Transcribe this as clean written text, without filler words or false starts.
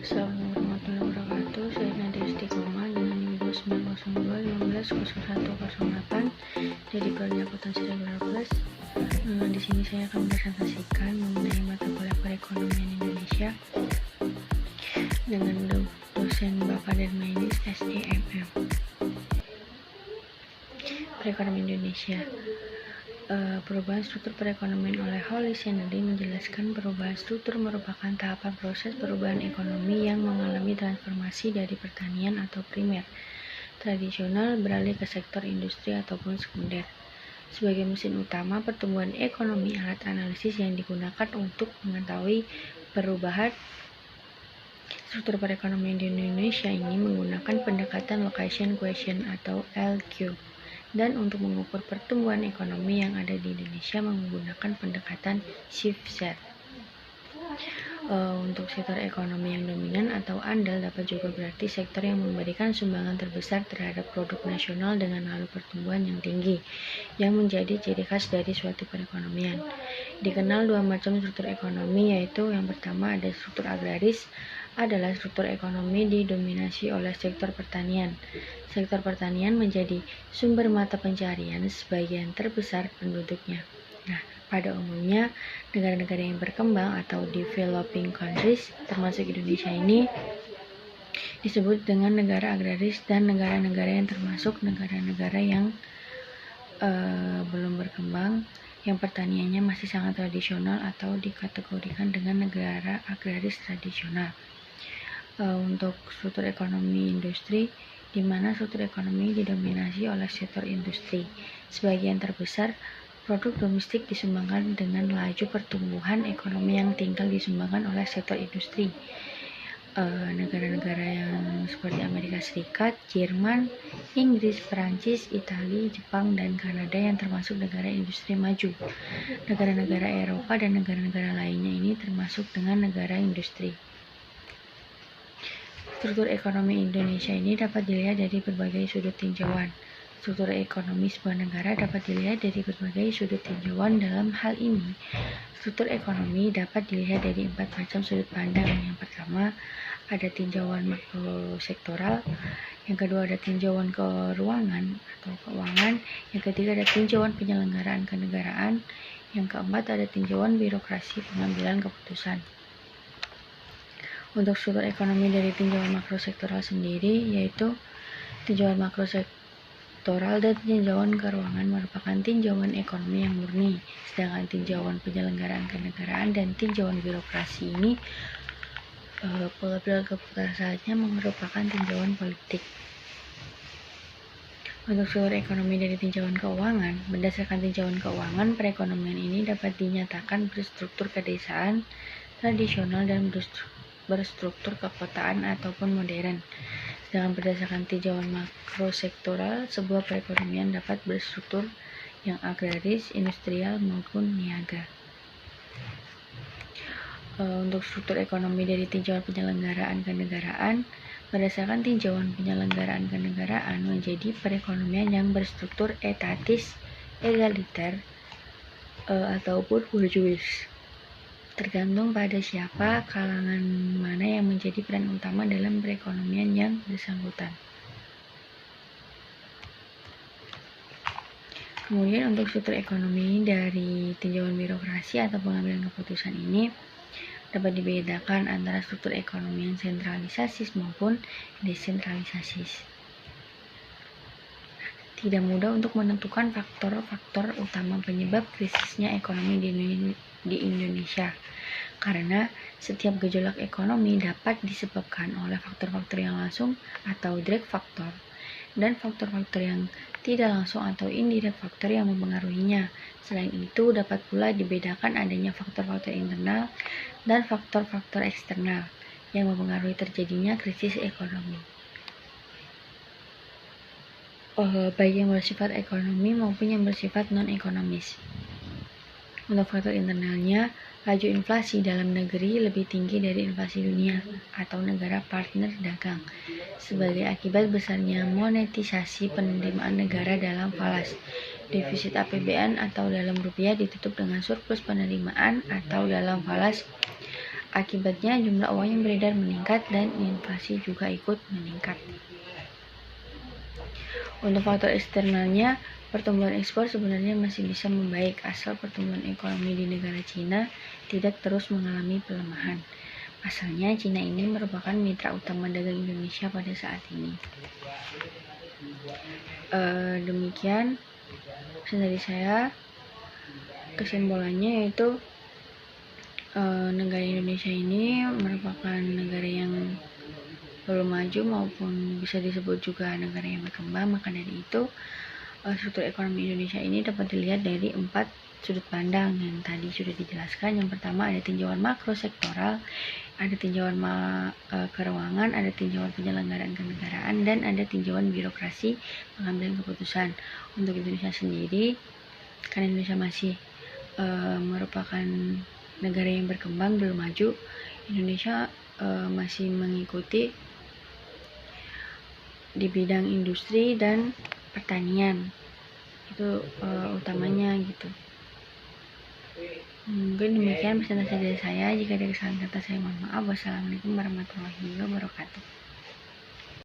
Assalamualaikum warahmatullahi wabarakatuh. Saya Nadia Istiqomah dengan NIM 2902 150108 dari Prodi Akuntansi Regular Plus. Di sini saya akan mempresentasikan mengenai mata kuliah perekonomian Indonesia dengan dosen Bapak Darmanis SEMM. Perekonomian Indonesia. Perubahan struktur perekonomian oleh Holly Kennedy menjelaskan perubahan struktur merupakan tahapan proses perubahan ekonomi yang mengalami transformasi dari pertanian atau primer tradisional beralih ke sektor industri ataupun sekunder. Sebagai mesin utama pertumbuhan ekonomi, alat analisis yang digunakan untuk mengetahui perubahan struktur perekonomian di Indonesia ini menggunakan pendekatan location question atau LQ. Dan untuk mengukur pertumbuhan ekonomi yang ada di Indonesia menggunakan pendekatan shift set. Untuk sektor ekonomi yang dominan atau andal dapat juga berarti sektor yang memberikan sumbangan terbesar terhadap produk nasional dengan lalu pertumbuhan yang tinggi, yang menjadi ciri khas dari suatu perekonomian. Dikenal dua macam struktur ekonomi, yaitu yang pertama ada struktur agraris, adalah struktur ekonomi didominasi oleh sektor pertanian. Sektor pertanian menjadi sumber mata pencarian sebagian terbesar penduduknya. Nah, pada umumnya negara-negara yang berkembang atau developing countries termasuk Indonesia ini disebut dengan negara agraris, dan negara-negara yang termasuk negara-negara yang belum berkembang yang pertaniannya masih sangat tradisional atau dikategorikan dengan negara agraris tradisional. Untuk struktur ekonomi industri, di mana struktur ekonomi didominasi oleh sektor industri. Sebagian terbesar produk domestik disumbangkan dengan laju pertumbuhan ekonomi yang tinggal disumbangkan oleh sektor industri. Negara-negara yang seperti Amerika Serikat, Jerman, Inggris, Perancis, Italia, Jepang, dan Kanada yang termasuk negara industri maju. Negara-negara Eropa dan negara-negara lainnya ini termasuk dengan negara industri. Struktur ekonomi Indonesia ini dapat dilihat dari berbagai sudut tinjauan. Struktur ekonomi sebuah negara dapat dilihat dari berbagai sudut tinjauan. Dalam hal ini, struktur ekonomi dapat dilihat dari 4 macam sudut pandang. Yang pertama, ada tinjauan makrosektoral. Yang kedua, ada tinjauan keuangan atau keuangan. Yang ketiga, ada tinjauan penyelenggaraan kenegaraan. Yang keempat, ada tinjauan birokrasi pengambilan keputusan. Untuk struktur ekonomi dari tinjauan makrosektoral sendiri, yaitu tinjauan makrosektoral dan tinjauan keuangan merupakan tinjauan ekonomi yang murni, sedangkan tinjauan penyelenggaraan kenegaraan dan tinjauan birokrasi ini pengambilan keputusannya merupakan tinjauan politik. Untuk struktur ekonomi dari tinjauan keuangan, berdasarkan tinjauan keuangan, perekonomian ini dapat dinyatakan berstruktur kedesaan, tradisional, dan berstruktur kekotaan ataupun modern. Sedangkan berdasarkan tinjauan makrosektoral, sebuah perekonomian dapat berstruktur yang agraris, industrial, maupun niaga. Untuk struktur ekonomi dari tinjauan penyelenggaraan kenegaraan, berdasarkan tinjauan penyelenggaraan kenegaraan menjadi perekonomian yang berstruktur etatis, egaliter, ataupun bourgeois. Tergantung pada siapa, kalangan mana yang menjadi peran utama dalam perekonomian yang bersangkutan. Kemudian untuk struktur ekonomi dari tinjauan birokrasi atau pengambilan keputusan ini dapat dibedakan antara struktur ekonomi yang sentralisasis maupun desentralisasis. Tidak mudah untuk menentukan faktor-faktor utama penyebab krisisnya ekonomi di Indonesia, karena setiap gejolak ekonomi dapat disebabkan oleh faktor-faktor yang langsung atau direct faktor, dan faktor-faktor yang tidak langsung atau indirect faktor yang mempengaruhinya. Selain itu, dapat pula dibedakan adanya faktor-faktor internal dan faktor-faktor eksternal yang mempengaruhi terjadinya krisis ekonomi, baik yang bersifat ekonomi maupun yang bersifat non-ekonomis. Untuk faktor internalnya, laju inflasi dalam negeri lebih tinggi dari inflasi dunia atau negara partner dagang, sebagai akibat besarnya monetisasi penerimaan negara dalam falas. Defisit APBN atau dalam rupiah ditutup dengan surplus penerimaan atau dalam falas Akibatnya jumlah uang yang beredar meningkat dan inflasi juga ikut meningkat. Untuk faktor eksternalnya, pertumbuhan ekspor sebenarnya masih bisa membaik asal pertumbuhan ekonomi di negara Cina tidak terus mengalami pelemahan. Pasalnya, Cina ini merupakan mitra utama dagang Indonesia pada saat ini. Demikian pesan dari saya. Kesimpulannya yaitu negara Indonesia ini merupakan negara yang belum maju maupun bisa disebut juga negara yang berkembang. Maka dari itu struktur ekonomi Indonesia ini dapat dilihat dari 4 sudut pandang yang tadi sudah dijelaskan. Yang pertama ada tinjauan makro sektoral, ada tinjauan keuangan, ada tinjauan penyelenggaraan kenegaraan, dan ada tinjauan birokrasi pengambilan keputusan. Untuk Indonesia sendiri, karena Indonesia masih merupakan negara yang berkembang, belum maju, Indonesia masih mengikuti di bidang industri dan pertanian, itu utamanya gitu. Mungkin demikian presentasi dari saya. Jika ada kesalahan kata saya mohon maaf. Wassalamualaikum warahmatullahi wabarakatuh.